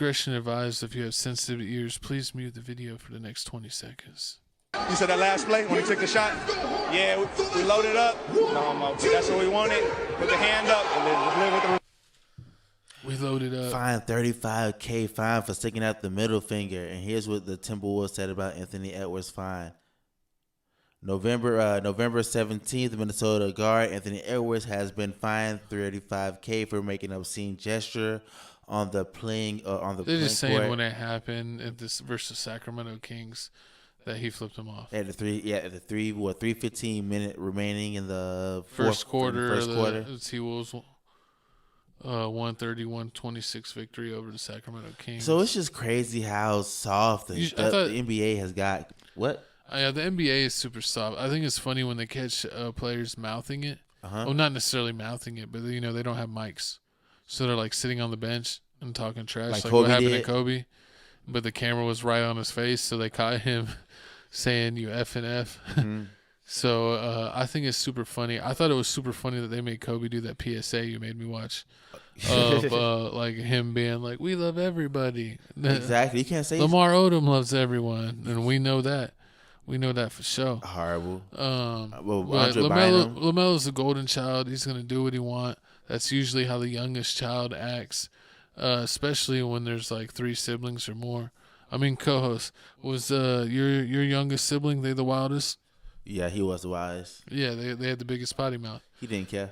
Discretion advised. If you have sensitive ears, please mute the video for the next 20 seconds. You said that last play when he took the shot? Yeah, we loaded up. No homo. That's what we wanted. Put the hand up and then just live with the. We loaded up. Fine $35K fine for sticking out the middle finger. And here's what the Timberwolves said about Anthony Edwards' fine. November 17th, Minnesota guard Anthony Edwards has been fined $35K for making an obscene gesture on the playing They're just saying when it happened at this versus Sacramento Kings that he flipped him off. At the 3:15 minute remaining in the first quarter. The T-Wolves 130-126 victory over the Sacramento Kings. So it's just crazy how soft the NBA has got. What? Yeah, the NBA is super soft. I think it's funny when they catch players mouthing it. Well, not necessarily mouthing it, but they don't have mics, so they're like sitting on the bench and talking trash, like what happened to Kobe. But the camera was right on his face, so they caught him saying "you F and F." Mm-hmm. So I think it's super funny. I thought it was super funny that they made Kobe do that PSA you made me watch of like him being like, "We love everybody." Exactly. You can't say Lamar Odom loves everyone, and we know that. We know that for sure. Horrible. LaMelo's a golden child. He's gonna do what he wants. That's usually how the youngest child acts, especially when there's like 3 siblings or more. I mean, co-host, was your youngest sibling they the wildest? Yeah, he was the wildest. Yeah, they had the biggest potty mouth. He didn't care.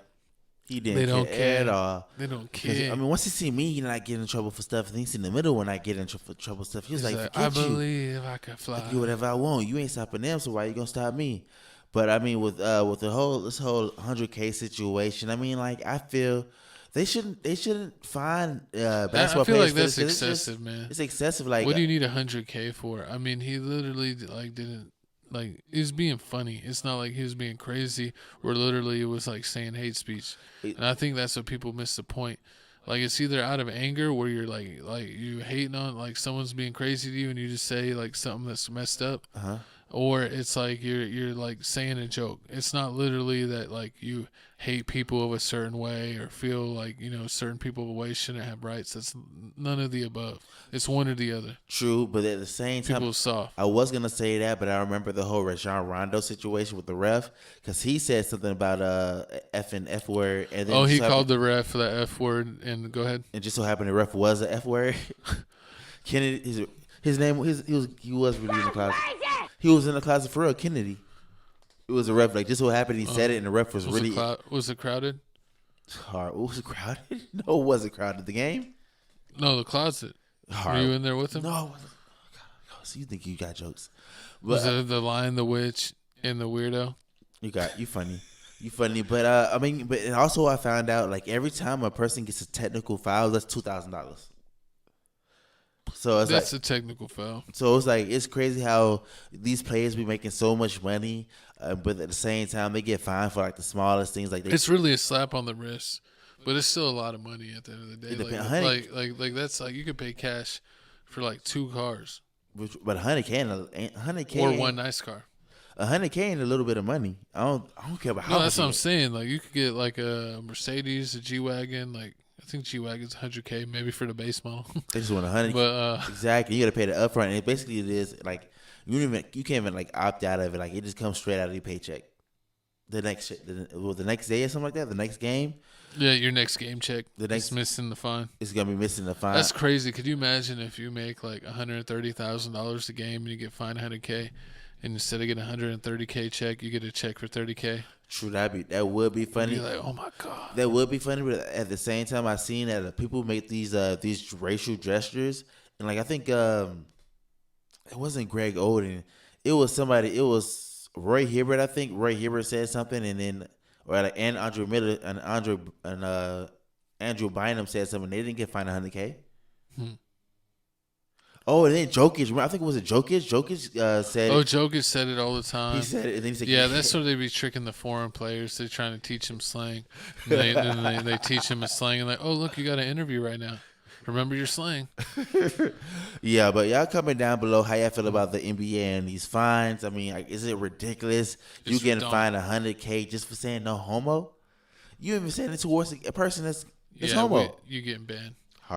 They don't care at all. They don't care. I mean, once he see me not getting in trouble for stuff, and he's in the middle when I get in trouble stuff, he's like, I believe I can fly. I can do whatever I want. You ain't stopping them, so why you gonna stop me? But I mean, with this whole 100K situation, I mean, like, I feel they shouldn't fine basketball players. I feel like that's excessive, man. It's excessive. Like, what do you need 100K for? I mean, he literally didn't. Like, he was being funny. It's not like he was being crazy where literally it was like saying hate speech. And I think that's what people miss the point. Like, it's either out of anger where you're like you hating on like someone's being crazy to you and you just say like something that's messed up. Or it's like you're like saying a joke. It's not literally that like you hate people of a certain way or feel like, certain people of a way shouldn't have rights. That's none of the above. It's one or the other. True, but at the same time, people are soft. I was going to say that, but I remember the whole Rajon Rondo situation with the ref because he said something about F and F word. And then he called the ref the F word, and go ahead. And just so happened the ref was an F word. Kennedy, his name, he was really in the closet. He was in the closet for real, Kennedy. It was a ref. Like, just so happened he said it, and the ref was really... Was it crowded? Hard. Was it crowded? No, it wasn't crowded. The game? No, the closet. Hard. Were you in there with him? No, it wasn't. Oh, so you think you got jokes. But, was it the Lion, the Witch, and the Weirdo? You funny. You funny. But, I mean, but also I found out, like, every time a person gets a technical foul, that's $2,000. So that's a technical foul. So it's like it's crazy how these players be making so much money, but at the same time they get fined for like the smallest things. Like it's really a slap on the wrist, but it's still a lot of money at the end of the day. Like that's like you could pay cash for like 2 cars, but 100K or one nice car. 100K ain't a little bit of money. I don't care about how. No, that's what I'm saying. Like you could get like a Mercedes, a G-Wagon, like. I think G-Wagon's 100K maybe for the base model. They just want 100. But exactly, you got to pay the upfront, and basically it is like you can't even like opt out of it. Like it just comes straight out of your paycheck. The next day or something like that. The next game. Yeah, your next game check. It's missing the fine. It's gonna be missing the fine. That's crazy. Could you imagine if you make like $130,000 a game and you get fined 100K, and instead of getting a $130K check, you get a check for $30K? True, that would be funny. You'd be like, oh my god, that would be funny. But at the same time, I seen that people make these racial gestures, and like I think it wasn't Greg Oden, it was somebody. It was Roy Hibbert. I think Roy Hibbert said something, and then and Andrew Miller and Andrew Bynum said something. They didn't get fined 100K. Oh, and then Jokic. I think it was Jokic. Jokic said. Oh, Jokic said it all the time. He said it, and then he said, "Yeah, that's what they be tricking the foreign players. They're trying to teach them slang. And they teach them a slang, and like, oh look, you got an interview right now. Remember your slang." Yeah, but y'all comment down below how y'all feel about the NBA and these fines. I mean, like, is it ridiculous? You getting fined 100K just for saying no homo? You even saying it towards a person that's homo. You getting banned.